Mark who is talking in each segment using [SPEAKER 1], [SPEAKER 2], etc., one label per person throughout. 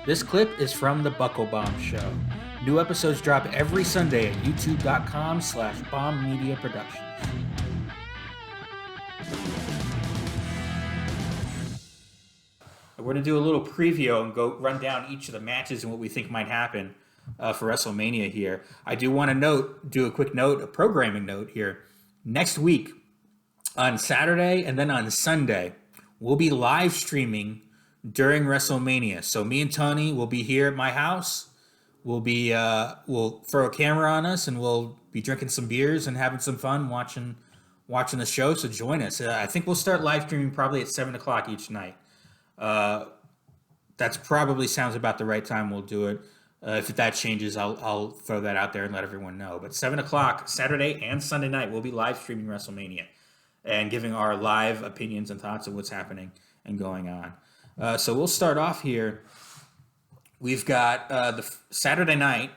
[SPEAKER 1] This clip is from The Buckle Bomb Show. New episodes drop every Sunday at youtube.com/bombmediaproductions. We're going to do a little preview and go run down each of the matches and what we think might happen for WrestleMania here. I do want to do a quick note, a programming note here. Next week, on Saturday and then on Sunday, we'll be live streaming during WrestleMania. So me and Tony will be here at my house. We'll throw a camera on us and we'll be drinking some beers and having some fun watching the show. So join us. I think we'll start live streaming probably at 7:00 each night. That's probably sounds about the right time we'll do it. If that changes, I'll throw that out there and let everyone know. But 7:00 Saturday and Sunday night, we'll be live streaming WrestleMania and giving our live opinions and thoughts of what's happening and going on. So we'll start off here. We've got the Saturday night,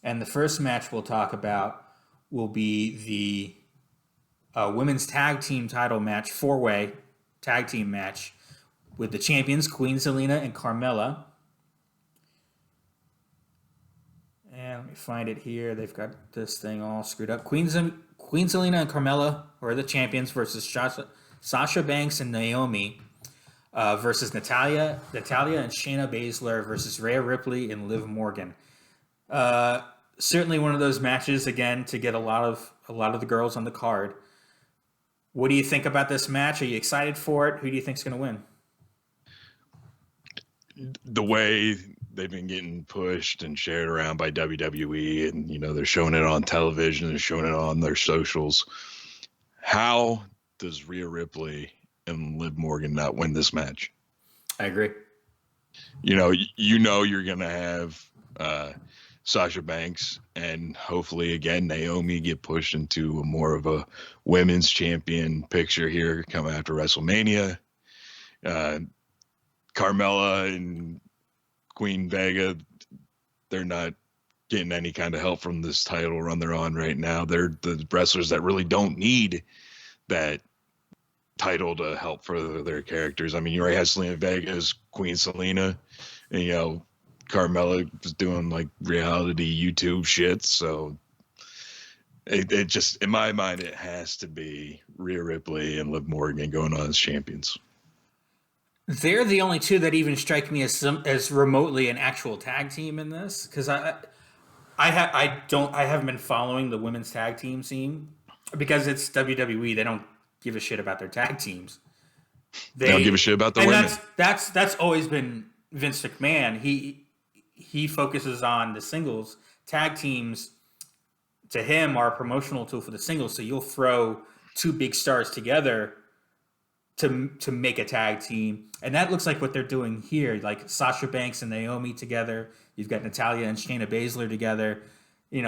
[SPEAKER 1] and the first match we'll talk about will be the women's tag team title match, 4-way tag team match with the champions, Queen Zelina and Carmella. And let me find it here. They've got this thing all screwed up. Queen Zelina and Carmella are the champions versus Sasha Banks and Naomi versus Natalia and Shayna Baszler versus Rhea Ripley and Liv Morgan. Certainly one of those matches, again, to get a lot of the girls on the card. What do you think about this match? Are you excited for it? Who do you think is going to win?
[SPEAKER 2] The way they've been getting pushed and shared around by WWE, and they're showing it on television, they're showing it on their socials. How does Rhea Ripley and Liv Morgan not win this match?
[SPEAKER 1] I agree.
[SPEAKER 2] You're gonna have Sasha Banks and hopefully again Naomi get pushed into more of a women's champion picture here coming after WrestleMania. Carmella and Queen Vega, they're not getting any kind of help from this title run they're on right now. They're the wrestlers that really don't need that title to help further their characters. I mean, you already have Selena Vega as Queen Selena, and Carmella was doing like reality YouTube shit. So it just, in my mind, it has to be Rhea Ripley and Liv Morgan going on as champions.
[SPEAKER 1] They're the only two that even strike me as remotely an actual tag team in this, because I haven't been following the women's tag team scene because it's WWE. They don't give a shit about their tag teams.
[SPEAKER 2] They don't give a shit about the women.
[SPEAKER 1] That's always been Vince McMahon. He focuses on the singles. Tag teams to him are a promotional tool for the singles. So you'll throw two big stars together to make a tag team. And that looks like what they're doing here. Like Sasha Banks and Naomi together. You've got Natalia and Shayna Baszler together.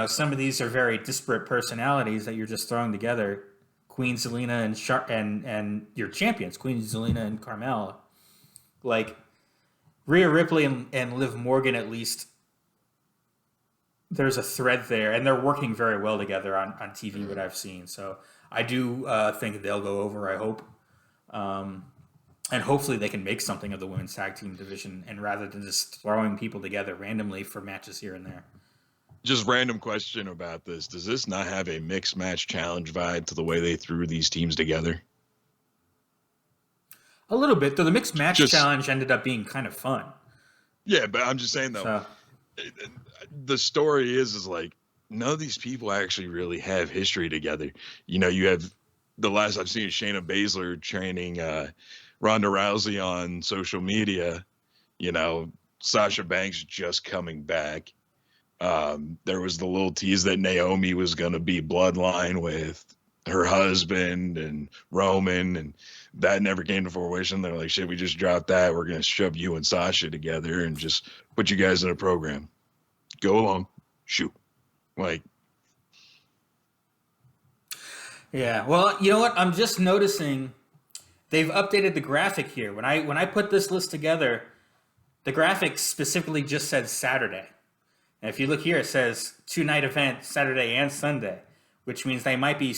[SPEAKER 1] Some of these are very disparate personalities that you're just throwing together. Queen Zelina and your champions, Queen Zelina and Carmella. Like Rhea Ripley and Liv Morgan, at least there's a thread there, and they're working very well together on TV, what I've seen. So I do think they'll go over, I hope. And hopefully they can make something of the women's tag team division, and rather than just throwing people together randomly for matches here and there.
[SPEAKER 2] Just random question about this. Does this not have a mixed match challenge vibe to the way they threw these teams together?
[SPEAKER 1] A little bit, though. The mixed match challenge ended up being kind of fun.
[SPEAKER 2] Yeah, but I'm just saying, though, the story is like, none of these people actually really have history together. You have, the last I've seen, Shayna Baszler training Ronda Rousey on social media. Sasha Banks just coming back. There was the little tease that Naomi was going to be bloodline with her husband and Roman, and that never came to fruition. They're like, shit, we just dropped that. We're going to shove you and Sasha together and just put you guys in a program. Go along. Shoot. Like,
[SPEAKER 1] yeah. Well, you know what? I'm just noticing they've updated the graphic here. When I put this list together, the graphic specifically just said Saturday. And if you look here, it says 2-night event, Saturday and Sunday, which means they might be.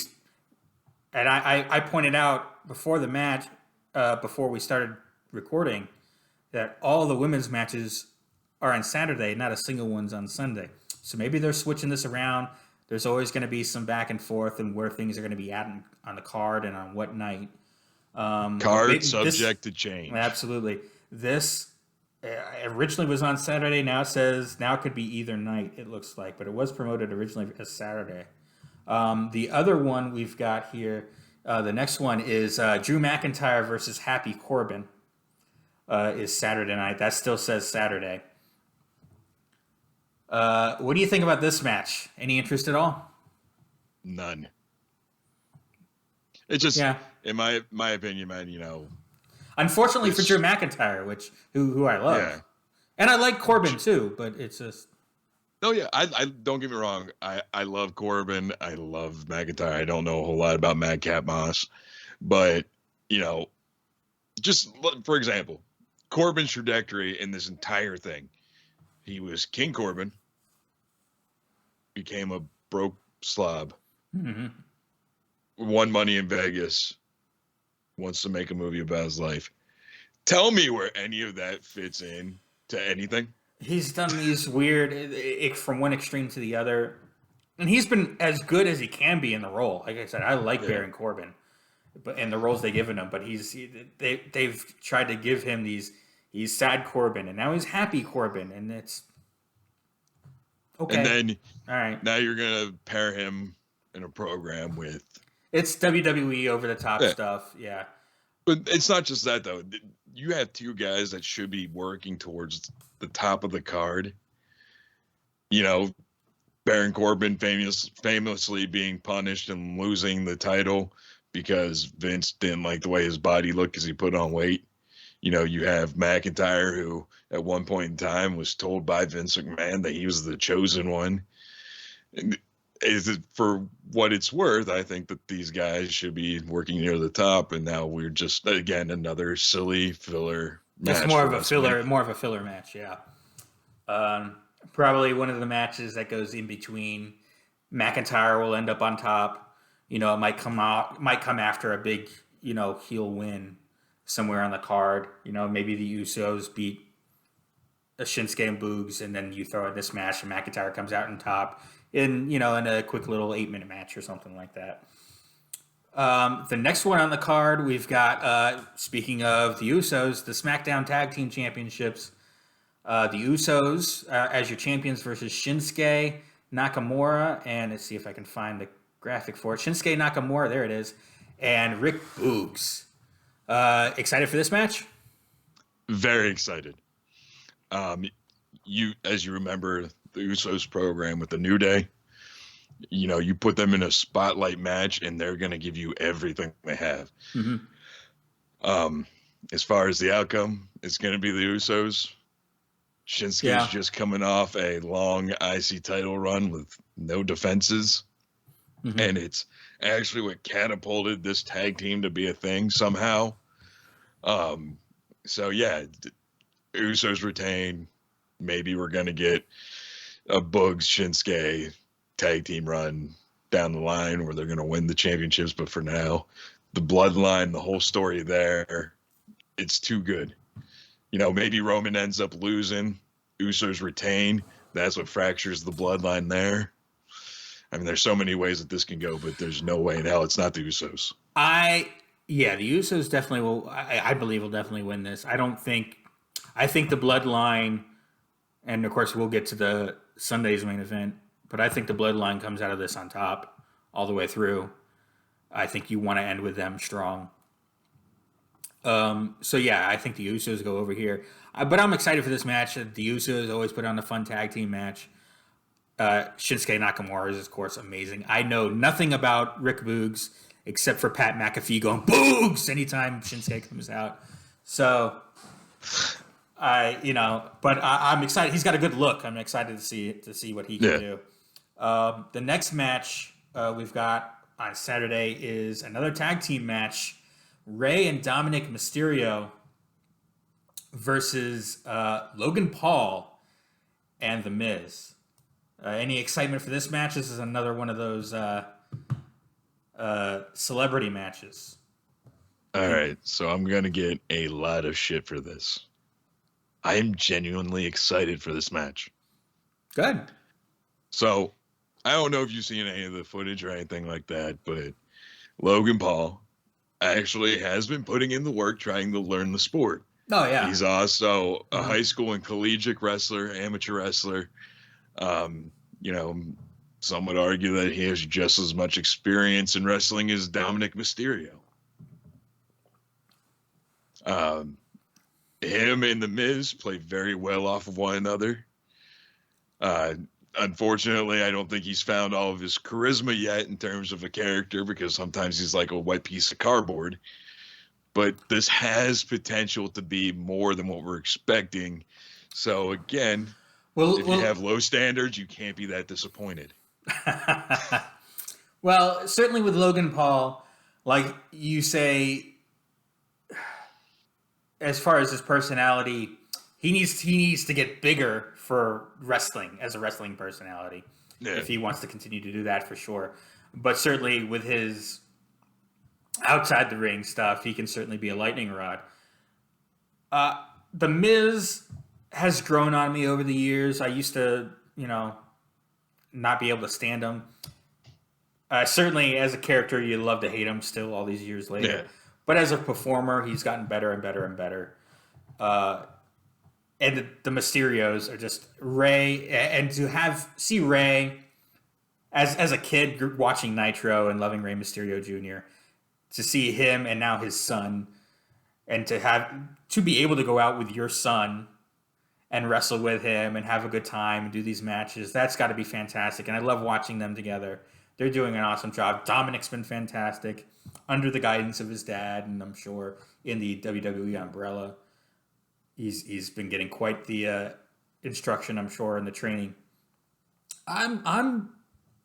[SPEAKER 1] And I pointed out before the match, before we started recording, that all the women's matches are on Saturday, not a single one's on Sunday. So maybe they're switching this around. There's always going to be some back and forth and where things are going to be at on the card and on what night.
[SPEAKER 2] Card subject to change.
[SPEAKER 1] Absolutely. This originally was on Saturday. Now it could be either night, it looks like. But it was promoted originally as Saturday. The other one we've got here, the next one is Drew McIntyre versus Happy Corbin is Saturday night. That still says Saturday. What do you think about this match? Any interest at all?
[SPEAKER 2] None. It's just, in my opinion, man,
[SPEAKER 1] Unfortunately for Drew McIntyre, who I love. Yeah. And I like Corbin too, but it's just...
[SPEAKER 2] Oh, yeah. I don't get me wrong. I love Corbin. I love McIntyre. I don't know a whole lot about Madcap Moss. But, just for example, Corbin's trajectory in this entire thing. He was King Corbin, became a broke slob, won Money in Vegas, wants to make a movie about his life. Tell me where any of that fits in to anything.
[SPEAKER 1] He's done these weird, from one extreme to the other, and he's been as good as he can be in the role. Like I said, I like Baron Corbin, and the roles they've given him. But they've tried to give him he's sad Corbin, and now he's happy Corbin, and it's okay.
[SPEAKER 2] And then,
[SPEAKER 1] all right,
[SPEAKER 2] now you're gonna pair him in a program with
[SPEAKER 1] it's WWE over the top stuff, yeah.
[SPEAKER 2] But it's not just that though. You have two guys that should be working towards the top of the card. Baron Corbin famously being punished and losing the title because Vince didn't like the way his body looked because he put on weight. You have McIntyre, who at one point in time was told by Vince McMahon that he was the chosen one. And for what it's worth, I think that these guys should be working near the top, and now we're just, again, another silly filler match.
[SPEAKER 1] It's more of a filler match, yeah. Probably one of the matches that goes in between. McIntyre will end up on top. It might come after a big, heel win somewhere on the card. Maybe the Usos beat Shinsuke and Boogs, and then you throw in this match, and McIntyre comes out on top in a quick little 8-minute match or something like that. The next one on the card, we've got, speaking of the Usos, the SmackDown Tag Team Championships. The Usos as your champions versus Shinsuke Nakamura, and let's see if I can find the graphic for it. Shinsuke Nakamura, there it is, and Rick Boogs. Excited for this match?
[SPEAKER 2] Very excited. As you remember, the Usos program with the New Day, you put them in a spotlight match and they're going to give you everything they have. As far as the outcome, it's going to be the Usos. Shinsuke's just coming off a long IC title run with no defenses. And it's actually what catapulted this tag team to be a thing somehow. Usos retain. Maybe we're going to get a Boogs Shinsuke tag team run down the line where they're going to win the championships. But for now, the bloodline, the whole story there, it's too good. Maybe Roman ends up losing. Usos retain. That's what fractures the bloodline there. I mean, there's so many ways that this can go, but there's no way in hell it's not the Usos.
[SPEAKER 1] The Usos definitely will. I believe will definitely win this. I think the bloodline, and of course we'll get to the Sunday's main event, but I think the bloodline comes out of this on top all the way through. I think you want to end with them strong. I think the Usos go over here. But I'm excited for this match. The Usos always put on a fun tag team match. Shinsuke Nakamura is, of course, amazing. I know nothing about Rick Boogs except for Pat McAfee going Boogs anytime Shinsuke comes out. So, I'm excited. He's got a good look. I'm excited to see what he can do. The next match we've got on Saturday is another tag team match. Rey and Dominic Mysterio versus Logan Paul and The Miz. Any excitement for this match? This is another one of those celebrity matches.
[SPEAKER 2] All right, so I'm going to get a lot of shit for this. I am genuinely excited for this match.
[SPEAKER 1] Good.
[SPEAKER 2] So, I don't know if you've seen any of the footage or anything like that, but Logan Paul actually has been putting in the work trying to learn the sport.
[SPEAKER 1] Oh, yeah.
[SPEAKER 2] He's also a high school and collegiate wrestler, amateur wrestler. You know, some would argue that he has just as much experience in wrestling as Dominic Mysterio. Him and The Miz play very well off of one another. Unfortunately, I don't think he's found all of his charisma yet in terms of a character, because sometimes he's like a wet piece of cardboard. But this has potential to be more than what we're expecting. So again, if you have low standards, you can't be that disappointed.
[SPEAKER 1] Well, certainly with Logan Paul, like you say, as far as his personality, he needs to get bigger for wrestling as a wrestling personality. Yeah. If he wants to continue to do that, for sure. But certainly with his outside the ring stuff, he can certainly be a lightning rod. The Miz has grown on me over the years. I used to, not be able to stand him. Certainly as a character, you love to hate him still all these years later. Yeah. But as a performer, he's gotten better and better and better. And the Mysterios are just Ray, and to see Ray as a kid watching Nitro and loving Rey Mysterio Jr., to see him and now his son, and to be able to go out with your son and wrestle with him and have a good time and do these matches, that's got to be fantastic. And I love watching them together. They're doing an awesome job. Dominic's been fantastic under the guidance of his dad, and I'm sure in the WWE umbrella, he's been getting quite the instruction, I'm sure, in the training. I'm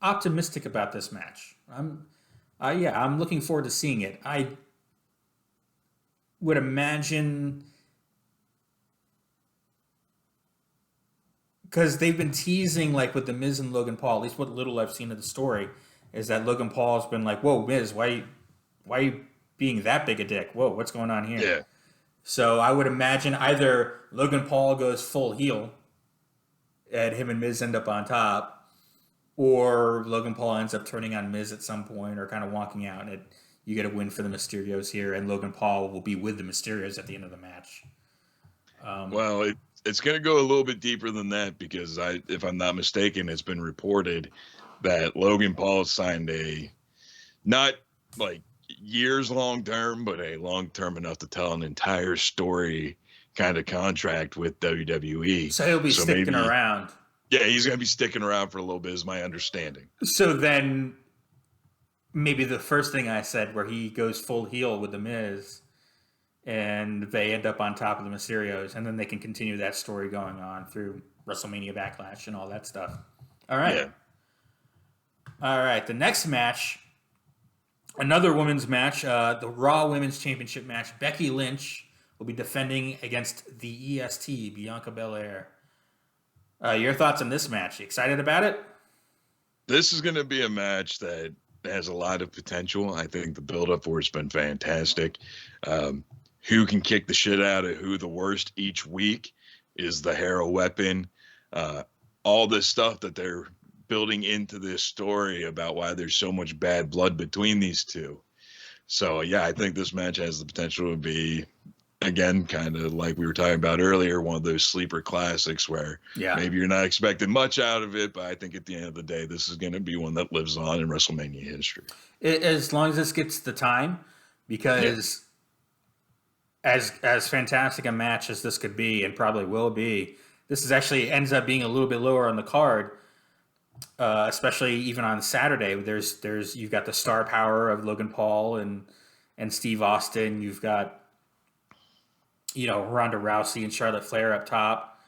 [SPEAKER 1] optimistic about this match. I'm looking forward to seeing it. I would imagine, because they've been teasing, like with the Miz and Logan Paul, at least what little I've seen of the story, is that Logan Paul's been like, "Whoa, Miz, why are you being that big a dick? Whoa, what's going on here?"
[SPEAKER 2] Yeah.
[SPEAKER 1] So I would imagine either Logan Paul goes full heel and him and Miz end up on top, or Logan Paul ends up turning on Miz at some point or kind of walking out, and you get a win for the Mysterios here, and Logan Paul will be with the Mysterios at the end of the match.
[SPEAKER 2] Well, it's going to go a little bit deeper than that, because if I'm not mistaken, it's been reported that Logan Paul signed a, not like years long term, but a long term enough to tell an entire story kind of contract with WWE.
[SPEAKER 1] So he'll be sticking around.
[SPEAKER 2] Yeah, he's going to be sticking around for a little bit, is my understanding.
[SPEAKER 1] So then maybe the first thing I said, where he goes full heel with The Miz and they end up on top of the Mysterios, and then they can continue that story going on through WrestleMania Backlash and all that stuff. All right. Yeah. All right, the next match, another women's match, the Raw Women's Championship match. Becky Lynch will be defending against the EST, Bianca Belair. Your thoughts on this match? You excited about it?
[SPEAKER 2] This is going to be a match that has a lot of potential. I think the build-up for it's been fantastic. Who can kick the shit out of who the worst each week is the hero weapon. All this stuff that they're building into this story about why there's so much bad blood between these two. So, yeah, I think this match has the potential to be, again, kind of like we were talking about earlier, one of those sleeper classics where maybe you're not expecting much out of it, but I think at the end of the day, this is going to be one that lives on in WrestleMania history.
[SPEAKER 1] As long as this gets the time, because as fantastic a match as this could be, and probably will be, this is actually ends up being a little bit lower on the card, especially even on Saturday. There's you've got the star power of Logan Paul and Steve Austin. You've got Ronda Rousey and Charlotte Flair up top.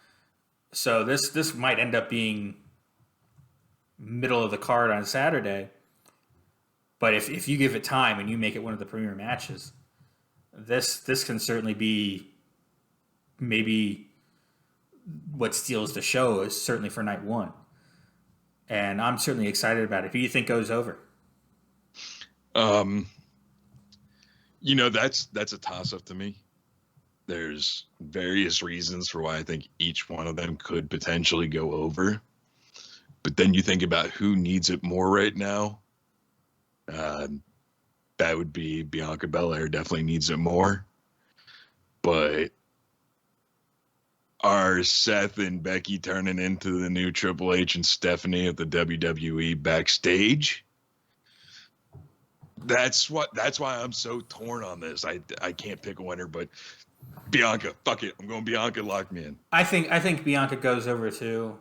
[SPEAKER 1] So this might end up being middle of the card on Saturday. But if you give it time and you make it one of the premier matches, this can certainly be maybe what steals the show, is certainly for night one. And I'm certainly excited about it. Who do you think goes over?
[SPEAKER 2] That's a toss-up to me. There's various reasons for why I think each one of them could potentially go over. But then you think about who needs it more right now. That would be Bianca Belair. Definitely needs it more. But are Seth and Becky turning into the new Triple H and Stephanie at the WWE backstage? That's why I'm so torn on this. I can't pick a winner, but Bianca, fuck it, I'm going Bianca. Lock me in.
[SPEAKER 1] I think Bianca goes over too.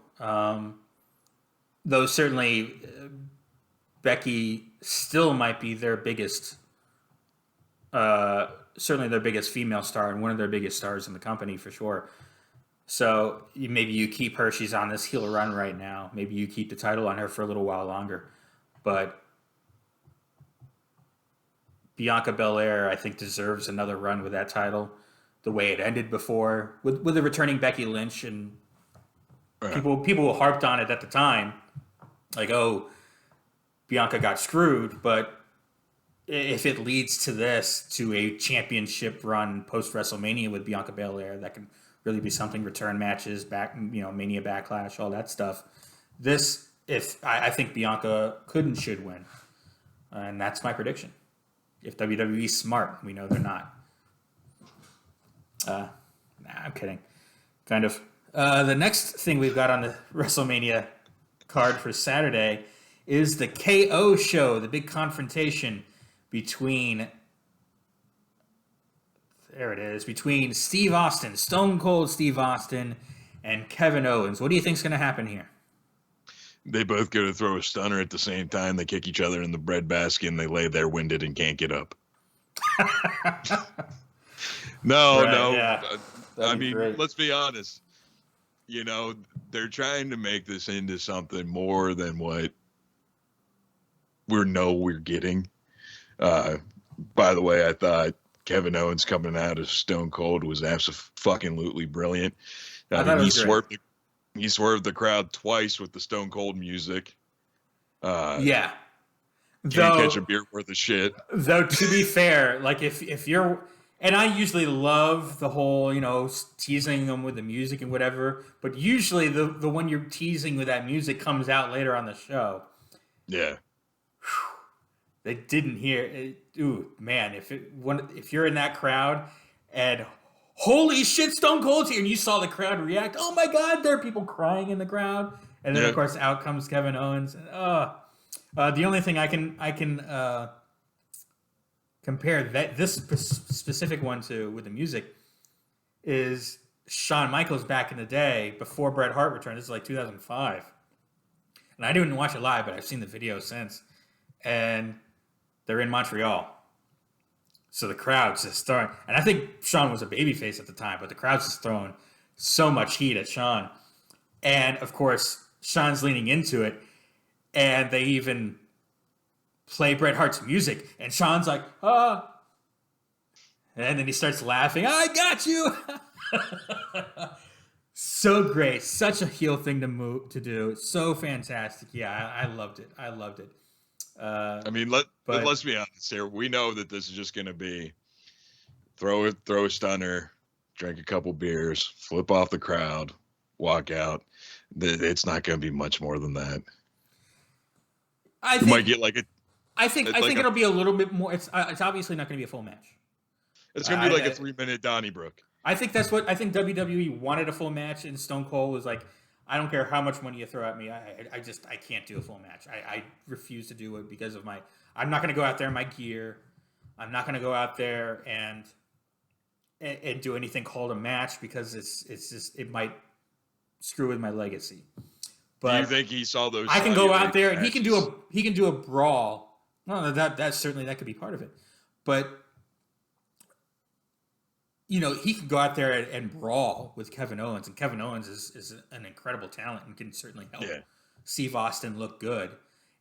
[SPEAKER 1] Though certainly Becky still might be their biggest, certainly their biggest female star and one of their biggest stars in the company for sure. So maybe you keep her. She's on this heel run right now. Maybe you keep the title on her for a little while longer. But Bianca Belair, I think, deserves another run with that title. The way it ended before, with the returning Becky Lynch, and people harped on it at the time, like, oh, Bianca got screwed. But if it leads to a championship run post WrestleMania with Bianca Belair, that can really be something. Return matches, Mania Backlash, all that stuff. I think Bianca could and should win, and that's my prediction. If WWE's smart, we know they're not. I'm kidding. Kind of. The next thing we've got on the WrestleMania card for Saturday is the KO show, the big confrontation between Steve Austin, Stone Cold Steve Austin, and Kevin Owens. What do you think's going to happen here?
[SPEAKER 2] They both go to throw a stunner at the same time. They kick each other in the breadbasket, and they lay there winded and can't get up. No.
[SPEAKER 1] Yeah.
[SPEAKER 2] I mean, great. Let's be honest. They're trying to make this into something more than what we're getting. By the way, I thought Kevin Owens coming out of Stone Cold was absolutely brilliant. He swerved the crowd twice with the Stone Cold music.
[SPEAKER 1] Yeah.
[SPEAKER 2] Can't catch a beer worth of shit.
[SPEAKER 1] Though, to be fair, like if you're... And I usually love the whole, teasing them with the music and whatever. But usually the one you're teasing with that music comes out later on the show.
[SPEAKER 2] Yeah.
[SPEAKER 1] They didn't hear it. Ooh, man, if you're in that crowd and holy shit, Stone Cold's here, and you saw the crowd react, oh my God, there are people crying in the crowd. And then, of course, out comes Kevin Owens. The only thing I can compare this specific one to with the music is Shawn Michaels back in the day before Bret Hart returned. This is like 2005. And I didn't watch it live, but I've seen the video since. And they're in Montreal. So the crowd's just throwing... And I think Shawn was a babyface at the time, but the crowd's just throwing so much heat at Shawn. And, of course, Shawn's leaning into it. And they even play Bret Hart's music. And Shawn's like, ah. And then he starts laughing. I got you! So great. Such a heel thing to do. So fantastic. Yeah, I loved it.
[SPEAKER 2] I mean, let's be honest here. We know that this is just going to be throw a stunner, drink a couple beers, flip off the crowd, walk out. It's not going to be much more than that. You might get like a.
[SPEAKER 1] I think it'll be a little bit more. It's obviously not going to be a full match.
[SPEAKER 2] It's going to be like a 3-minute Donnybrook.
[SPEAKER 1] I think I think WWE wanted a full match, and Stone Cold was like, I don't care how much money you throw at me. I can't do a full match. I refuse to do it because of I'm not going to go out there in my gear. I'm not going to go out there and do anything called a match because it might screw with my legacy. But
[SPEAKER 2] do you think he saw those?
[SPEAKER 1] I can go out there and he can do a brawl. No, that certainly that could be part of it. But he could go out there and brawl with Kevin Owens, and Kevin Owens is an incredible talent and can certainly help Steve Austin look good.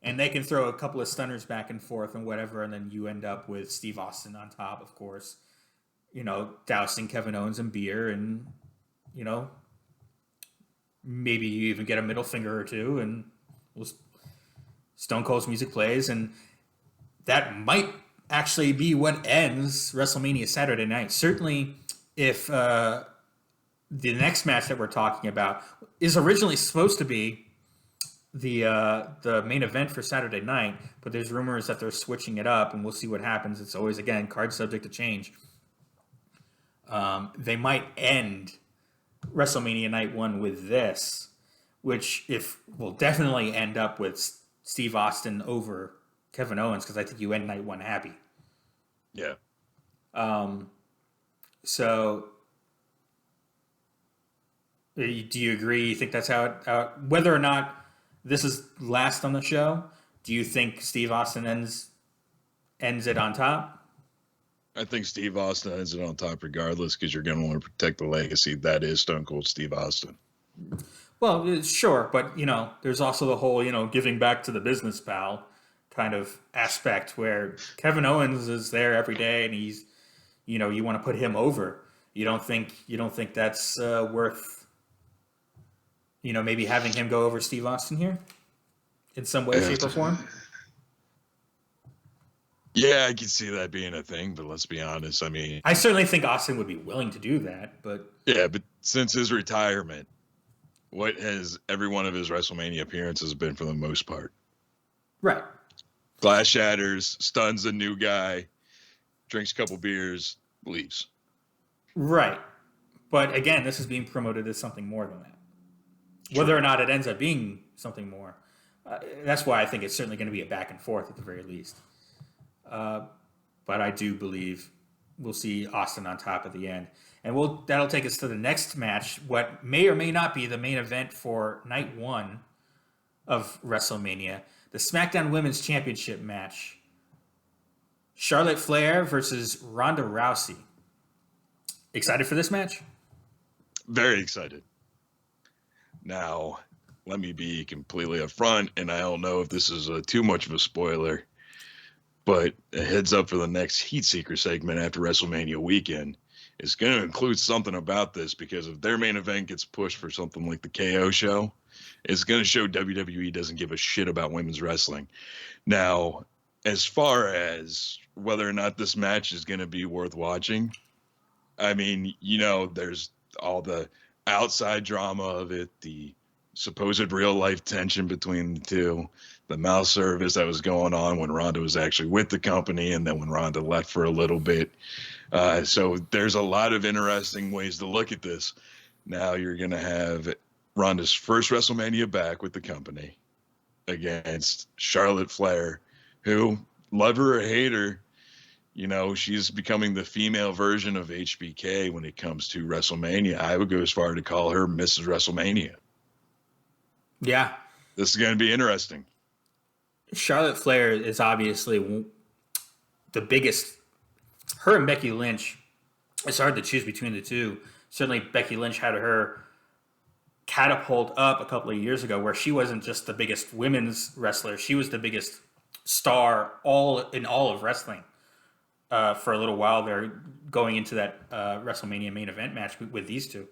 [SPEAKER 1] And they can throw a couple of stunners back and forth and whatever, and then you end up with Steve Austin on top, of course, dousing Kevin Owens in beer, and, maybe you even get a middle finger or two, and Stone Cold's music plays, and that might actually be what ends WrestleMania Saturday night. Certainly if the next match that we're talking about is originally supposed to be the main event for Saturday night, but there's rumors that they're switching it up, and we'll see what happens. It's always, again, card subject to change. They might end WrestleMania Night 1 with this, which will definitely end up with Steve Austin over Kevin Owens, because I think you end Night 1 happy.
[SPEAKER 2] Yeah.
[SPEAKER 1] So, do you agree? You think that's how it, whether or not this is last on the show, do you think Steve Austin ends it on top?
[SPEAKER 2] I think Steve Austin ends it on top regardless, because you're going to want to protect the legacy that is Stone Cold Steve Austin.
[SPEAKER 1] Well, sure, but, there's also the whole, giving back to the business pal kind of aspect where Kevin Owens is there every day, and he's, you want to put him over. You don't think that's worth, maybe having him go over Steve Austin here in some way, shape, or form?
[SPEAKER 2] Yeah, I can see that being a thing, but let's be honest. I mean,
[SPEAKER 1] I certainly think Austin would be willing to do that, but
[SPEAKER 2] yeah, but since his retirement, what has every one of his WrestleMania appearances been for the most part?
[SPEAKER 1] Right.
[SPEAKER 2] Glass shatters, stuns a new guy, drinks a couple beers, leaves.
[SPEAKER 1] Right. But again, this is being promoted as something more than that. True. Whether or not it ends up being something more, that's why I think it's certainly going to be a back and forth at the very least. But I do believe we'll see Austin on top at the end. And that'll take us to the next match, what may or may not be the main event for Night 1 of WrestleMania, the SmackDown Women's Championship match. Charlotte Flair versus Ronda Rousey. Excited for this match?
[SPEAKER 2] Very excited. Now, let me be completely upfront, and I don't know if this is too much of a spoiler, but a heads up for the next Heat Seeker segment after WrestleMania weekend is going to include something about this, because if their main event gets pushed for something like the KO show, it's going to show WWE doesn't give a shit about women's wrestling. Now, as far as whether or not this match is going to be worth watching, I mean, there's all the outside drama of it, the supposed real life tension between the two, the mouth service that was going on when Ronda was actually with the company, and then when Ronda left for a little bit. So there's a lot of interesting ways to look at this. Now you're going to have Ronda's first WrestleMania back with the company against Charlotte Flair, who, love her or hate her, she's becoming the female version of HBK when it comes to WrestleMania. I would go as far to call her Mrs. WrestleMania.
[SPEAKER 1] Yeah.
[SPEAKER 2] This is going to be interesting.
[SPEAKER 1] Charlotte Flair is obviously the biggest. Her and Becky Lynch, it's hard to choose between the two. Certainly Becky Lynch had her catapult up a couple of years ago, where she wasn't just the biggest women's wrestler. She was the biggest star in all of wrestling for a little while there, going into that WrestleMania main event match with these two.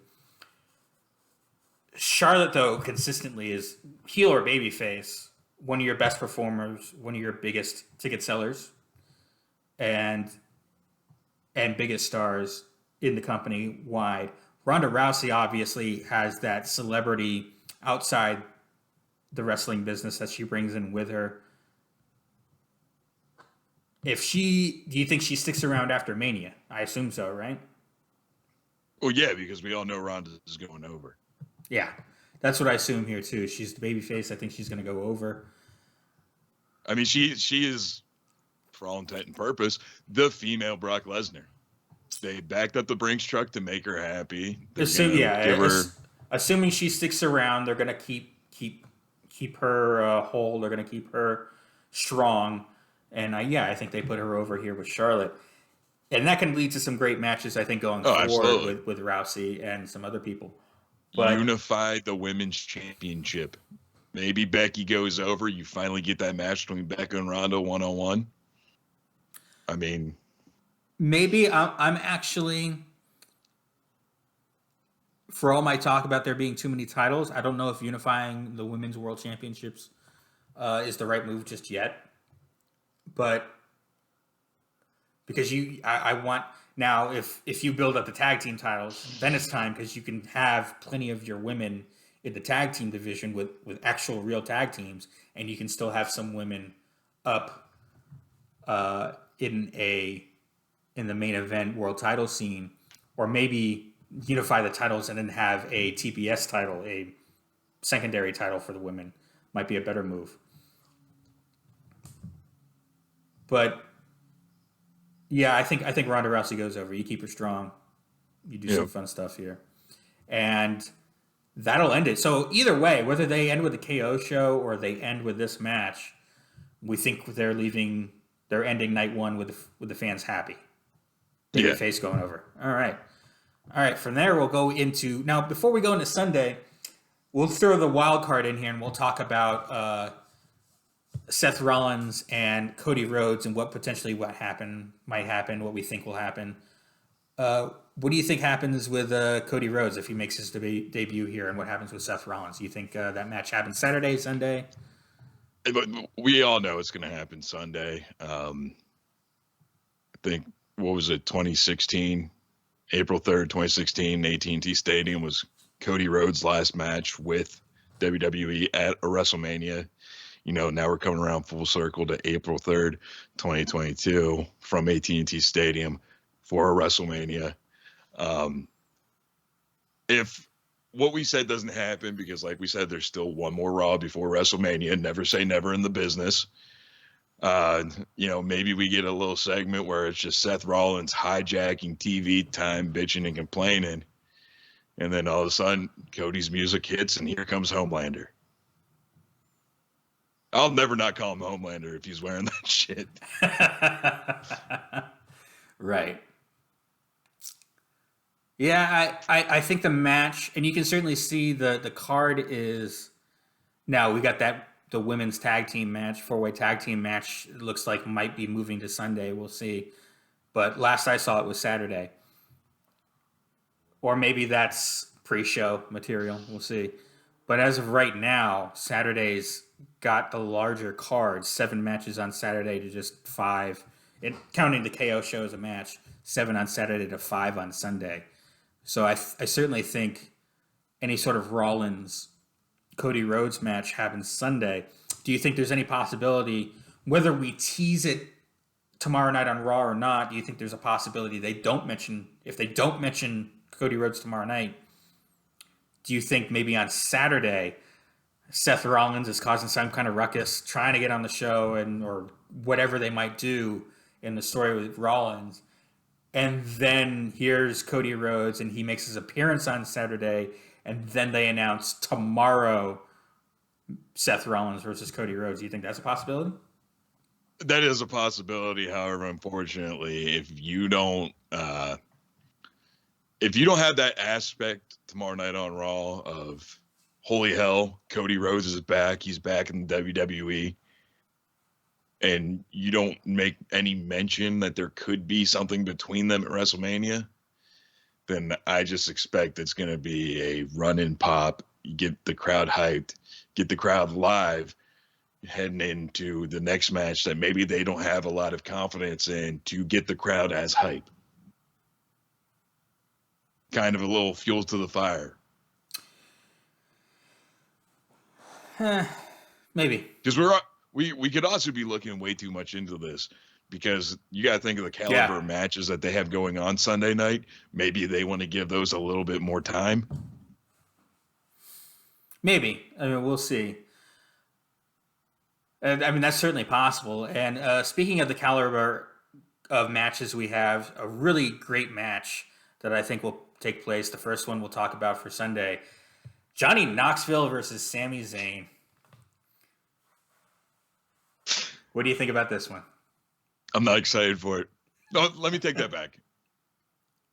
[SPEAKER 1] Charlotte, though, consistently is heel or babyface, one of your best performers, one of your biggest ticket sellers, and biggest stars in the company wide. Ronda Rousey obviously has that celebrity outside the wrestling business that she brings in with her. Do you think she sticks around after Mania? I assume so, right?
[SPEAKER 2] Well, yeah, because we all know Ronda is going over.
[SPEAKER 1] Yeah, that's what I assume here too. She's the babyface. I think she's going to go over.
[SPEAKER 2] I mean, she is, for all intent and purpose, the female Brock Lesnar. They backed up the Brinks truck to make her happy.
[SPEAKER 1] Assuming she sticks around, they're going to keep her whole. They're going to keep her strong, and I think they put her over here with Charlotte, and that can lead to some great matches. I think going forward with Rousey and some other people. But
[SPEAKER 2] unify the women's championship. Maybe Becky goes over. You finally get that match between Becca and Ronda 1-on-1. I mean,
[SPEAKER 1] maybe I'm actually, for all my talk about there being too many titles, I don't know if unifying the women's world championships is the right move just yet. But because I want, Now, if you build up the tag team titles, then it's time because you can have plenty of your women in the tag team division with actual real tag teams, and you can still have some women up in the main event world title scene, or maybe unify the titles and then have a TBS title, a secondary title for the women. Might be a better move. But yeah, I think Ronda Rousey goes over. You keep her strong. You do some fun stuff here, and that'll end it. So either way, whether they end with a KO show or they end with this match, we think they're ending night one with the fans happy. Babyface going over. All right. From there, we'll go into now. Before we go into Sunday, we'll throw the wild card in here, and we'll talk about Seth Rollins and Cody Rhodes and what might happen, what we think will happen. What do you think happens with Cody Rhodes if he makes his debut here, and what happens with Seth Rollins? Do you think that match happens Saturday, Sunday?
[SPEAKER 2] But we all know it's going to happen Sunday. I think, what was it, 2016, April 3rd, 2016, AT&T Stadium was Cody Rhodes' last match with WWE at a WrestleMania. Now we're coming around full circle to April 3rd, 2022 from AT&T Stadium for a WrestleMania. If what we said doesn't happen, because like we said, there's still one more Raw before WrestleMania, never say never in the business. Maybe we get a little segment where it's just Seth Rollins hijacking TV time, bitching and complaining. And then all of a sudden, Cody's music hits, and here comes Homelander. I'll never not call him Homelander if he's wearing that shit.
[SPEAKER 1] Right. Yeah, I think the match, and you can certainly see the card is now we got the women's tag team match, 4-way tag team match. It looks like might be moving to Sunday. We'll see. But last I saw it was Saturday. Or maybe that's pre-show material. We'll see. But as of right now, Saturday's got the larger card. 7 matches on Saturday to just 5. Counting the KO show as a match, 7 on Saturday to 5 on Sunday. So I certainly think any sort of Rollins Cody Rhodes match happens Sunday. Do you think there's any possibility, whether we tease it tomorrow night on Raw or not, do you think there's a possibility if they don't mention Cody Rhodes tomorrow night, do you think maybe on Saturday Seth Rollins is causing some kind of ruckus, trying to get on the show or whatever they might do in the story with Rollins, and then here's Cody Rhodes and he makes his appearance on Saturday, and then they announce tomorrow Seth Rollins versus Cody Rhodes? Do you think that's a possibility?
[SPEAKER 2] That is a possibility. However, unfortunately, if you don't have that aspect tomorrow night on Raw of holy hell, Cody Rhodes is back, he's back in the WWE, and you don't make any mention that there could be something between them at WrestleMania, then I just expect it's going to be a run and pop. You get the crowd hyped, get the crowd live, heading into the next match that maybe they don't have a lot of confidence in, to get the crowd as hype. Kind of a little fuel to the fire.
[SPEAKER 1] Maybe.
[SPEAKER 2] Because we could also be looking way too much into this, because you got to think of the caliber of matches that they have going on Sunday night. Maybe they want to give those a little bit more time.
[SPEAKER 1] Maybe. I mean, we'll see. I mean, that's certainly possible. And speaking of the caliber of matches we have, a really great match that I think will take place, the first one we'll talk about for Sunday, Johnny Knoxville versus Sami Zayn. What do you think about this one?
[SPEAKER 2] I'm not excited for it. No, let me take that back.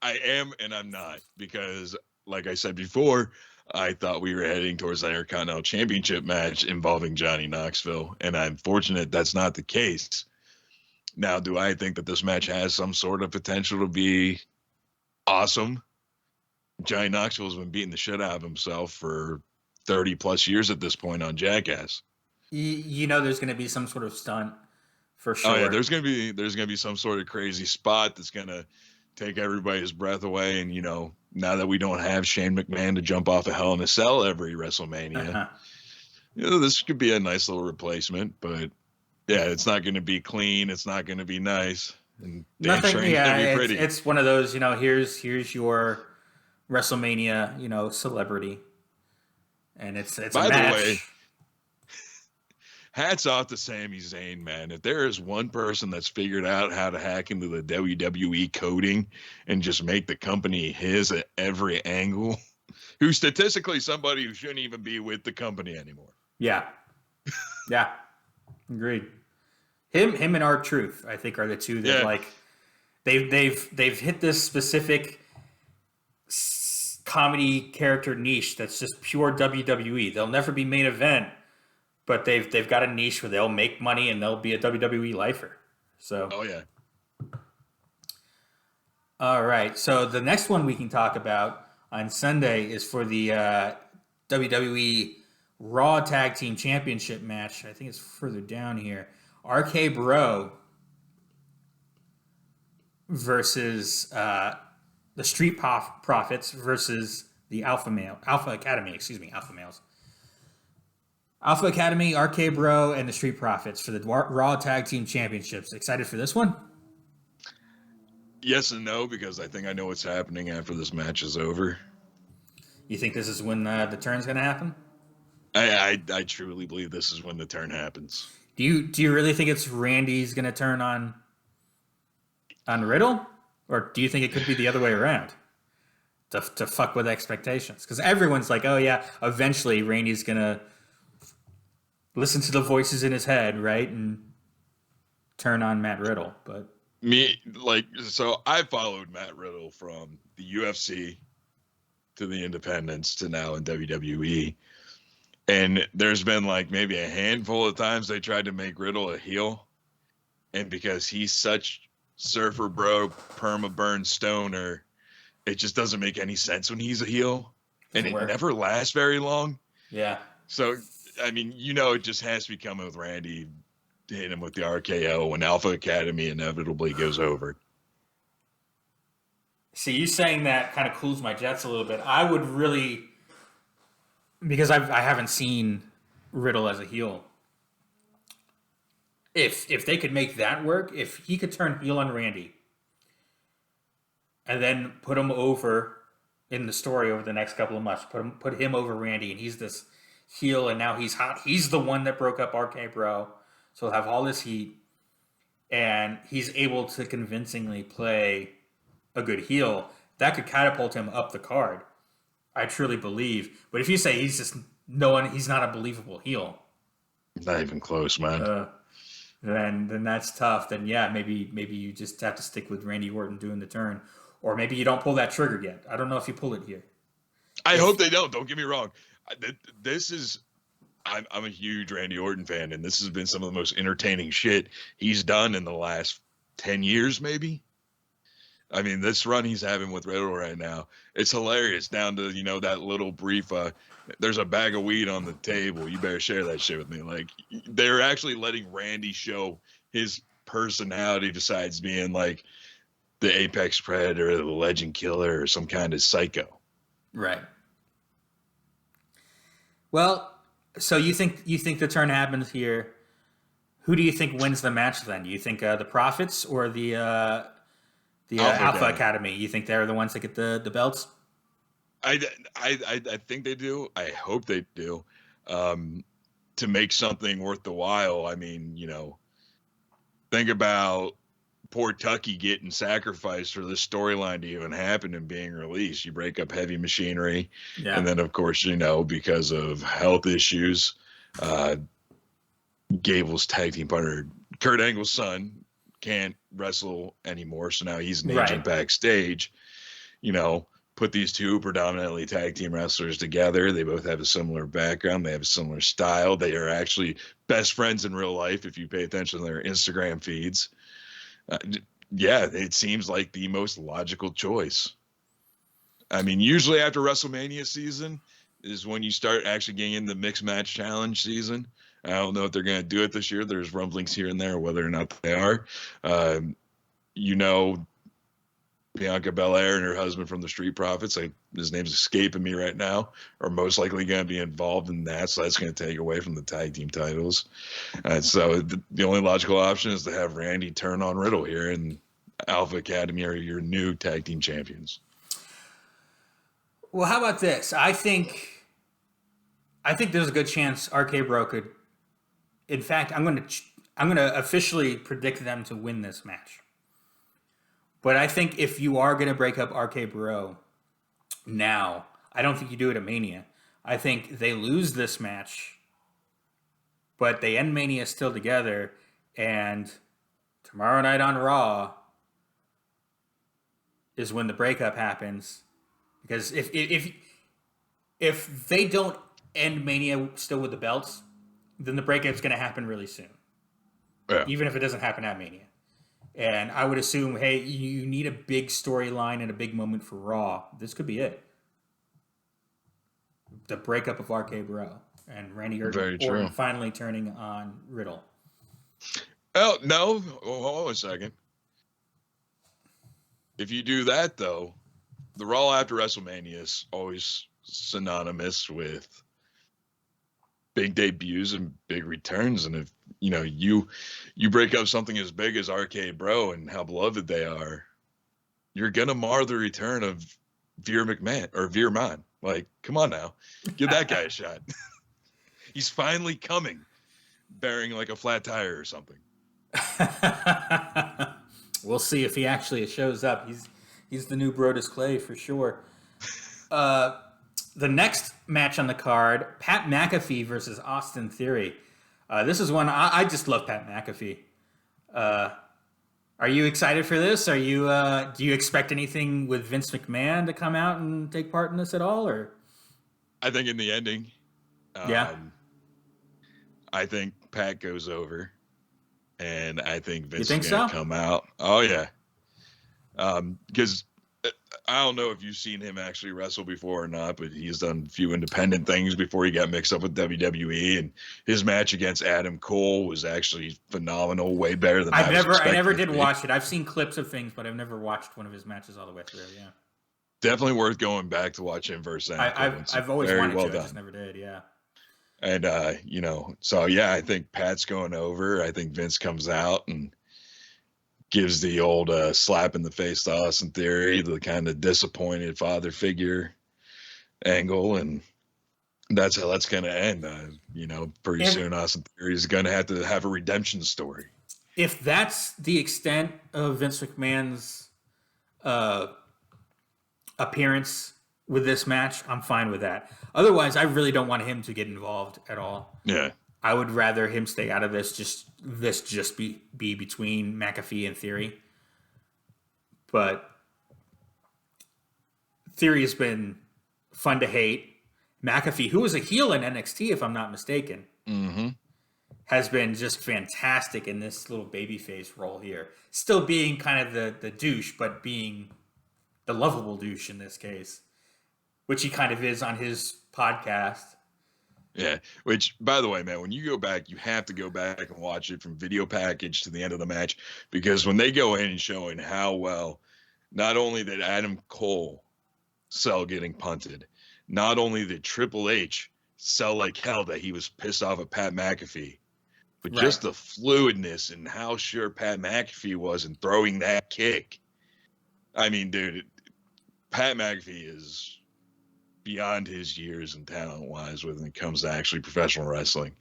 [SPEAKER 2] I am and I'm not, because like I said before, I thought we were heading towards the Intercontinental Championship match involving Johnny Knoxville, and I'm fortunate that's not the case. Now, do I think that this match has some sort of potential to be awesome? Johnny Knoxville's been beating the shit out of himself for 30 plus years at this point on Jackass.
[SPEAKER 1] You know there's going to be some sort of stunt for sure.
[SPEAKER 2] Oh yeah, there's going to be some sort of crazy spot that's going to take everybody's breath away. And, now that we don't have Shane McMahon to jump off a Hell in a Cell every WrestleMania, this could be a nice little replacement. But yeah, it's not going to be clean. It's not going to be nice. And
[SPEAKER 1] Nothing.
[SPEAKER 2] sure ain't gonna be pretty.
[SPEAKER 1] It's one of those. Here's your WrestleMania, celebrity, and it's
[SPEAKER 2] By
[SPEAKER 1] a match.
[SPEAKER 2] the way, hats off to Sami Zayn, man. If there is one person that's figured out how to hack into the WWE coding and just make the company his at every angle, who's statistically somebody who shouldn't even be with the company anymore.
[SPEAKER 1] Yeah. Yeah. Agreed. Him and R-Truth, I think, are the two that they've hit this specific comedy character niche that's just pure WWE. They'll never be main event, but they've got a niche where they'll make money and they'll be a WWE lifer. So.
[SPEAKER 2] Oh yeah.
[SPEAKER 1] All right. So the next one we can talk about on Sunday is for the WWE Raw Tag Team Championship match. I think it's further down here. RK Bro versus the Street Profits versus the Alpha Academy. Alpha Males. Alpha Academy, RK Bro, and the Street Profits for the Raw Tag Team Championships. Excited for this one?
[SPEAKER 2] Yes and no, because I think I know what's happening after this match is over.
[SPEAKER 1] You think this is when the turn's going to happen?
[SPEAKER 2] I truly believe this is when the turn happens.
[SPEAKER 1] Do you really think it's Randy's going to turn on Riddle? Or do you think it could be the other way around? To fuck with expectations? Because everyone's like, oh yeah, eventually Randy's going to listen to the voices in his head, right? And turn on Matt Riddle. But
[SPEAKER 2] so I followed Matt Riddle from the UFC to the independents to now in WWE. And there's been maybe a handful of times they tried to make Riddle a heel. And because he's such surfer bro, perma burn stoner, it just doesn't make any sense when he's a heel. And it never lasts very long.
[SPEAKER 1] Yeah.
[SPEAKER 2] So, I mean, it just has to be coming with Randy, hit him with the RKO when Alpha Academy inevitably goes over.
[SPEAKER 1] See, you saying that kind of cools my jets a little bit. I would really, because I haven't seen Riddle as a heel. If they could make that work, if he could turn heel on Randy and then put him over in the story over the next couple of months, put him over Randy, and he's this heel, and now he's hot. He's the one that broke up RK Bro, so he'll have all this heat, and he's able to convincingly play a good heel. That could catapult him up the card. I truly believe. But if you say he's not a believable heel,
[SPEAKER 2] not even close, man.
[SPEAKER 1] Then that's tough. Then yeah, maybe you just have to stick with Randy Orton doing the turn, or maybe you don't pull that trigger yet. I don't know if you pull it here.
[SPEAKER 2] I hope they don't. Don't get me wrong. I'm a huge Randy Orton fan, and this has been some of the most entertaining shit he's done in the last 10 years, maybe. I mean, this run he's having with Riddle right now, it's hilarious. Down to, that little brief, there's a bag of weed on the table. You better share that shit with me. They're actually letting Randy show his personality besides being the apex predator, the legend killer, or some kind of psycho.
[SPEAKER 1] Right. Well, so you think the turn happens here. Who do you think wins the match then? Do you think the Profits or the Alpha Academy? You think they're the ones that get the belts?
[SPEAKER 2] I think they do. I hope they do. To make something worth the while. I mean, think about poor Tucky getting sacrificed for this storyline to even happen and being released. You break up Heavy Machinery. Yeah. And then, of course, because of health issues, Gable's tag team partner, Kurt Angle's son, can't wrestle anymore. So now he's an agent backstage. Put these two predominantly tag team wrestlers together. They both have a similar background. They have a similar style. They are actually best friends in real life if you pay attention to their Instagram feeds. It seems like the most logical choice. I mean, usually after WrestleMania season is when you start actually getting in the mixed match challenge season. I don't know if they're going to do it this year. There's rumblings here and there whether or not they are. Bianca Belair and her husband from the Street Profits, his name's escaping me right now, are most likely going to be involved in that. So that's going to take away from the tag team titles. So the only logical option is to have Randy turn on Riddle here, and Alpha Academy are your new tag team champions.
[SPEAKER 1] Well, how about this? I think there's a good chance RK Bro could. In fact, I'm going to officially predict them to win this match. But I think if you are going to break up RK Bro now, I don't think you do it at Mania. I think they lose this match, but they end Mania still together, and tomorrow night on Raw is when the breakup happens. Because if they don't end Mania still with the belts, then the breakup's going to happen really soon.
[SPEAKER 2] Yeah.
[SPEAKER 1] Even if it doesn't happen at Mania. And I would assume, hey, you need a big storyline and a big moment for Raw. This could be it. The breakup of RK Bro and Randy Orton finally turning on Riddle.
[SPEAKER 2] Oh, no. Hold on a second. If you do that, though, the Raw after WrestleMania is always synonymous with big debuts and big returns. And if you break up something as big as RK Bro and how beloved they are, you're gonna mar the return of Veer McMahon. Like, come on now, give that guy a shot. He's finally coming, bearing like a flat tire or something.
[SPEAKER 1] We'll see if he actually shows up. He's the new Brodus Clay for sure. The next match on the card, Pat McAfee versus Austin Theory. This is one I just love. Pat McAfee. Are you excited for this? Are you? Do you expect anything with Vince McMahon to come out and take part in this at all? Or
[SPEAKER 2] I think in the ending,
[SPEAKER 1] yeah,
[SPEAKER 2] I think Pat goes over, and I think Vince
[SPEAKER 1] is
[SPEAKER 2] going to come out. Oh yeah, because. I don't know if you've seen him actually wrestle before or not, but he's done a few independent things before he got mixed up with WWE. And his match against Adam Cole was actually phenomenal, way better than I
[SPEAKER 1] never did watch it. I've seen clips of things, but I've never watched one of his matches all the way through. Yeah,
[SPEAKER 2] definitely worth going back to watch him versus Adam Cole.
[SPEAKER 1] I've always wanted to. I just never did. Yeah.
[SPEAKER 2] And so yeah, I think Pat's going over. I think Vince comes out and gives the old slap in the face to Austin Theory, the kind of disappointed father figure angle, and that's how that's going to end. Pretty soon Austin Theory is going to have a redemption story.
[SPEAKER 1] If that's the extent of Vince McMahon's appearance with this match, I'm fine with that. Otherwise, I really don't want him to get involved at all.
[SPEAKER 2] Yeah.
[SPEAKER 1] I would rather him stay out of this. Just be between McAfee and Theory. But Theory has been fun to hate. McAfee, who was a heel in NXT, if I'm not mistaken, has been just fantastic in this little babyface role here. Still being kind of the douche, but being the lovable douche in this case, which he kind of is on his podcast.
[SPEAKER 2] Yeah, which, by the way, man, when you go back, you have to go back and watch it from video package to the end of the match, because when they go in and showing how well, not only did Adam Cole sell getting punted, not only did Triple H sell like hell that he was pissed off at Pat McAfee, but just the fluidness and how sure Pat McAfee was in throwing that kick. I mean, dude, Pat McAfee is beyond his years and talent-wise when it comes to actually professional wrestling.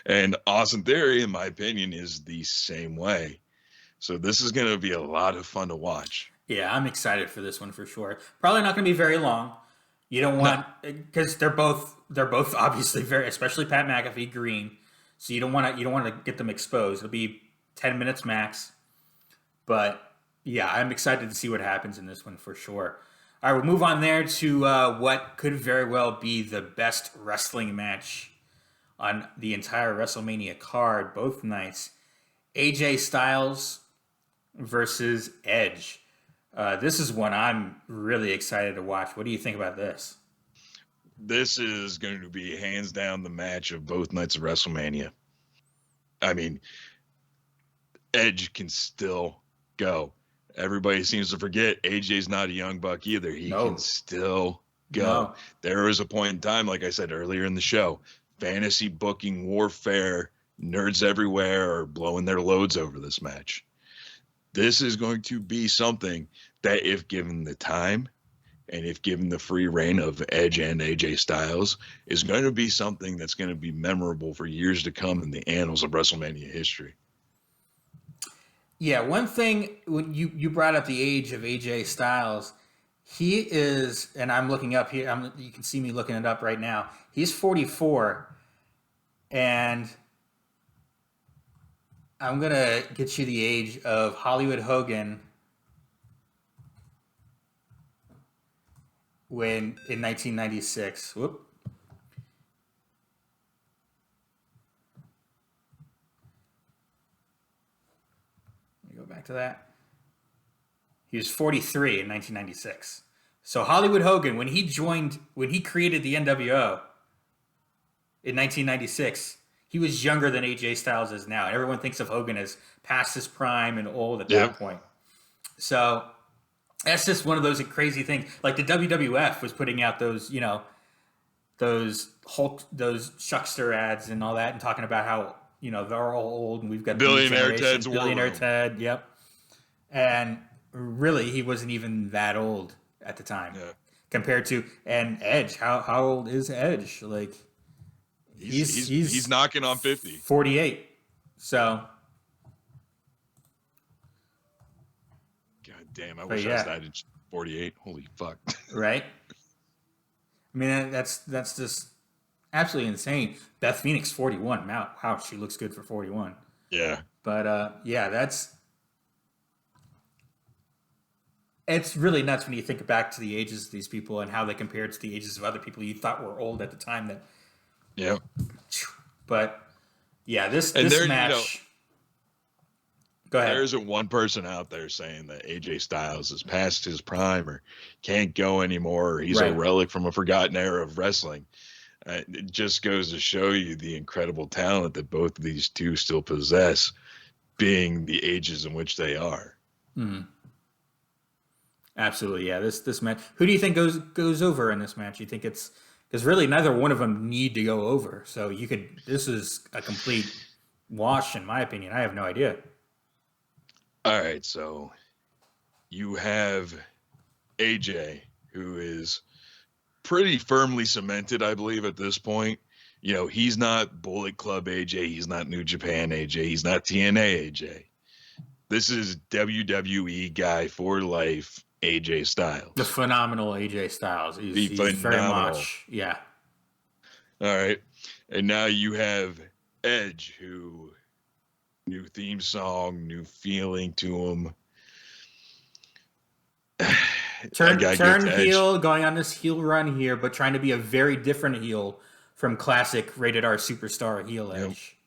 [SPEAKER 2] And Austin Theory, in my opinion, is the same way. So this is going to be a lot of fun to watch.
[SPEAKER 1] Yeah, I'm excited for this one for sure. Probably not going to be very long. You don't want, because they're both obviously very, especially Pat McAfee, green. So you don't want to get them exposed. It'll be 10 minutes max. But yeah, I'm excited to see what happens in this one for sure. All right, we'll move on there to what could very well be the best wrestling match on the entire WrestleMania card, both nights. AJ Styles versus Edge. This is one I'm really excited to watch. What do you think about this?
[SPEAKER 2] This is going to be hands down the match of both nights of WrestleMania. I mean, Edge can still go. everybody seems to forget AJ's not a young buck either. He can still go.
[SPEAKER 1] No.
[SPEAKER 2] There was a point in time, like I said earlier in the show, fantasy booking warfare, nerds everywhere are blowing their loads over this match. This is going to be something that, if given the time and if given the free reign of Edge and AJ Styles, is going to be something that's going to be memorable for years to come in the annals of WrestleMania history.
[SPEAKER 1] Yeah, one thing, when you brought up the age of AJ Styles, he is, and I'm looking up here, you can see me looking it up right now. He's 44, and I'm going to get you the age of Hollywood Hogan in 1996. Whoop. Let me go back to that. He was 43 in 1996. So Hollywood Hogan, when he created the NWO in 1996, he was younger than AJ Styles is now. And everyone thinks of Hogan as past his prime and old at that point. So that's just one of those crazy things. Like the WWF was putting out those, those Shuckster ads and all that, and talking about how, they're all old and we've got
[SPEAKER 2] Billionaire Ted's
[SPEAKER 1] Billionaire Ted, yep. And really, he wasn't even that old at the time compared to, and Edge. How old is Edge? Like, he's
[SPEAKER 2] knocking on 50.
[SPEAKER 1] 48. So.
[SPEAKER 2] God damn, I wish I started 48. Holy fuck.
[SPEAKER 1] Right? I mean, that's just absolutely insane. Beth Phoenix, 41. Wow, she looks good for 41.
[SPEAKER 2] Yeah.
[SPEAKER 1] But, it's really nuts when you think back to the ages of these people and how they compare to the ages of other people you thought were old at the time. But, this match... Go ahead.
[SPEAKER 2] There isn't one person out there saying that AJ Styles is past his prime or can't go anymore, or he's a relic from a forgotten era of wrestling. It just goes to show you the incredible talent that both of these two still possess, being the ages in which they are. Mm-hmm.
[SPEAKER 1] Absolutely, yeah. This match. Who do you think goes over in this match? You think it's because really neither one of them need to go over. So this is a complete wash, in my opinion. I have no idea.
[SPEAKER 2] All right, so you have AJ, who is pretty firmly cemented, I believe, at this point. He's not Bullet Club AJ. He's not New Japan AJ. He's not TNA AJ. This is WWE guy for life, AJ Styles.
[SPEAKER 1] The phenomenal AJ Styles. He's very much, yeah.
[SPEAKER 2] All right. And now you have Edge, who... new theme song, new feeling to him.
[SPEAKER 1] Turn heel, going on this heel run here, but trying to be a very different heel from classic rated R superstar heel Edge.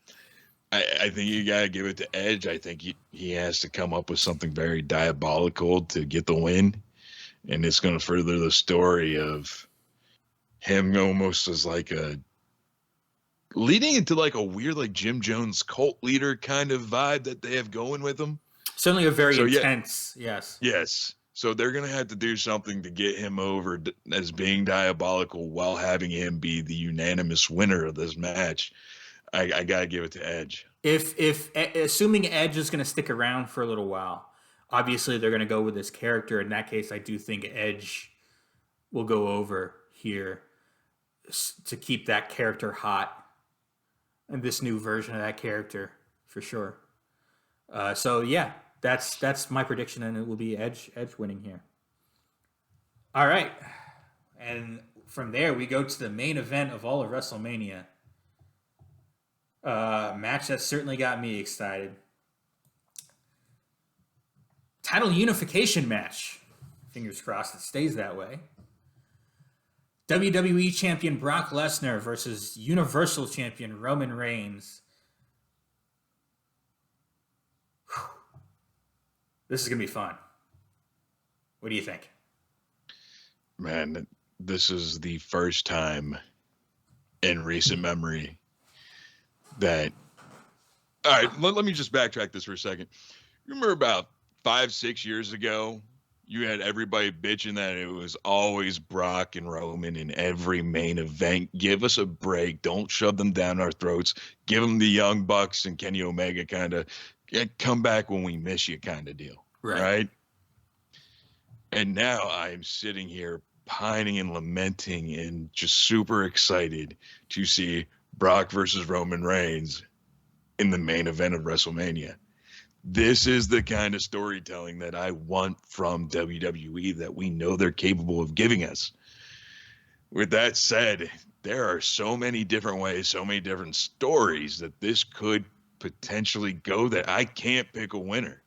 [SPEAKER 2] I think you got to give it to Edge. I think he has to come up with something very diabolical to get the win. And it's going to further the story of him almost as like leading into like a weird, like Jim Jones cult leader kind of vibe that they have going with him.
[SPEAKER 1] Certainly a very intense, yes.
[SPEAKER 2] Yes. So they're going to have to do something to get him over as being diabolical while having him be the unanimous winner of this match. I got to give it to Edge.
[SPEAKER 1] If assuming Edge is going to stick around for a little while, obviously they're going to go with this character. In that case, I do think Edge will go over here to keep that character hot. And this new version of that character, for sure. That's my prediction, and it will be Edge winning here. All right. And from there, we go to the main event of all of WrestleMania. Match that certainly got me excited. Title unification match. Fingers crossed it stays that way. WWE Champion Brock Lesnar versus Universal Champion Roman Reigns. Whew. This is going to be fun. What do you think?
[SPEAKER 2] Man, this is the first time in recent memory that... All right, let me just backtrack this for a second. You remember about 5-6 years ago, you had everybody bitching that it was always Brock and Roman in every main event. Give us a break. Don't shove them down our throats. Give them the Young Bucks and Kenny Omega kind of come back when we miss you kind of deal. Right? And now I'm sitting here pining and lamenting and just super excited to see Brock versus Roman Reigns in the main event of WrestleMania. This is the kind of storytelling that I want from WWE that we know they're capable of giving us. With that said, there are so many different ways, so many different stories that this could potentially go that I can't pick a winner.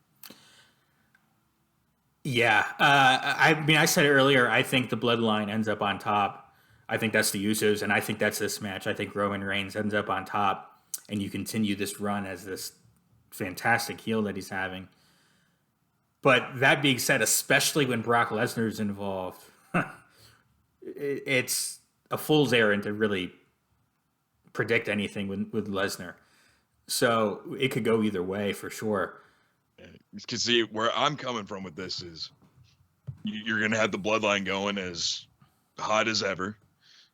[SPEAKER 1] Yeah. I mean, I said earlier, I think the Bloodline ends up on top. I think that's the Usos, and I think that's this match. I think Roman Reigns ends up on top, and you continue this run as this fantastic heel that he's having. But that being said, especially when Brock Lesnar's involved, it's a fool's errand to really predict anything with Lesnar. So it could go either way for sure.
[SPEAKER 2] Because see, where I'm coming from with this is you're going to have the Bloodline going as hot as ever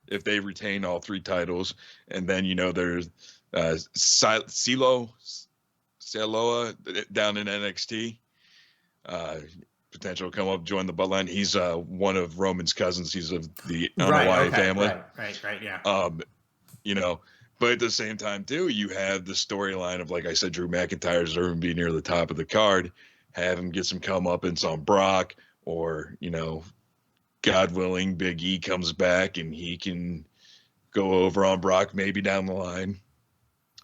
[SPEAKER 2] if they retain all 3 titles. And then, there's Siloa down in NXT. Potential come up, join the Bloodline. He's one of Roman's cousins. He's of the Anoa'i family.
[SPEAKER 1] Right, yeah.
[SPEAKER 2] But at the same time, too, you have the storyline of, like I said, Drew McIntyre deserving to be near the top of the card. Have him get some comeuppance on Brock, or, God willing, Big E comes back and he can go over on Brock maybe down the line.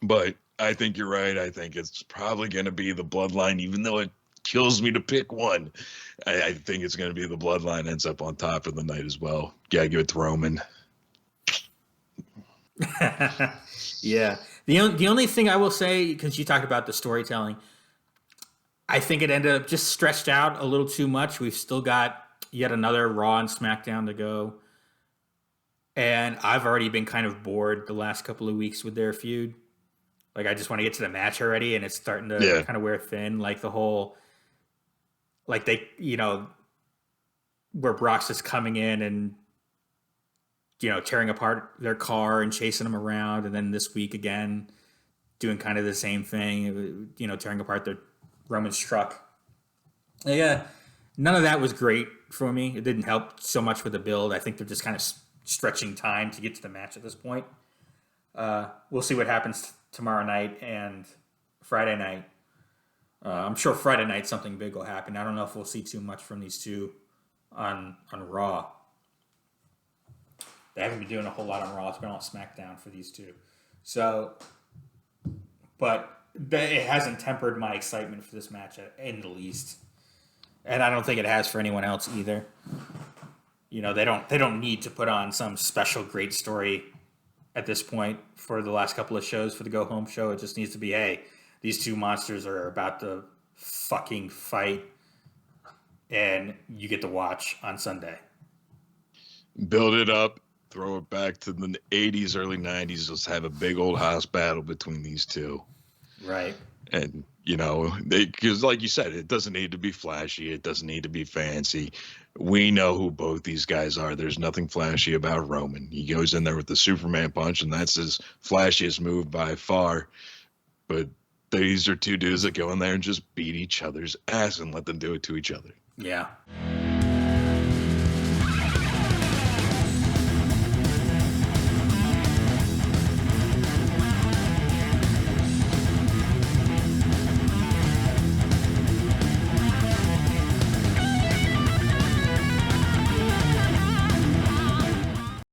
[SPEAKER 2] But I think you're right. I think it's probably going to be the Bloodline, even though it kills me to pick one. I think it's going to be the Bloodline ends up on top of the night as well. Gotta give it to Roman.
[SPEAKER 1] Yeah. The only thing I will say, because you talked about the storytelling, I think it ended up just stretched out a little too much. We've still got yet another Raw and SmackDown to go. And I've already been kind of bored the last couple of weeks with their feud. Like, I just want to get to the match already, and it's starting to kind of wear thin. Like, the whole, like, they, where Brock's just coming in and, tearing apart their car and chasing them around. And then this week again, doing kind of the same thing, tearing apart the Roman's truck. Yeah, none of that was great for me. It didn't help so much with the build. I think they're just kind of stretching time to get to the match at this point. We'll see what happens tomorrow night and Friday night. I'm sure Friday night something big will happen. I don't know if we'll see too much from these two on Raw. They haven't been doing a whole lot on Raw. It's been on SmackDown for these two. So, but it hasn't tempered my excitement for this match in the least. And I don't think it has for anyone else either. They don't need to put on some special great story at this point for the last couple of shows for the go home show. It just needs to be, hey, these two monsters are about to fucking fight, and you get to watch on Sunday.
[SPEAKER 2] Build it up, throw it back to the 80s, early 90s. Let's have a big old house battle between these two.
[SPEAKER 1] Right.
[SPEAKER 2] And, because like you said, it doesn't need to be flashy. It doesn't need to be fancy. We know who both these guys are. There's nothing flashy about Roman. He goes in there with the Superman punch, and that's his flashiest move by far. But these are two dudes that go in there and just beat each other's ass and let them do it to each other.
[SPEAKER 1] Yeah.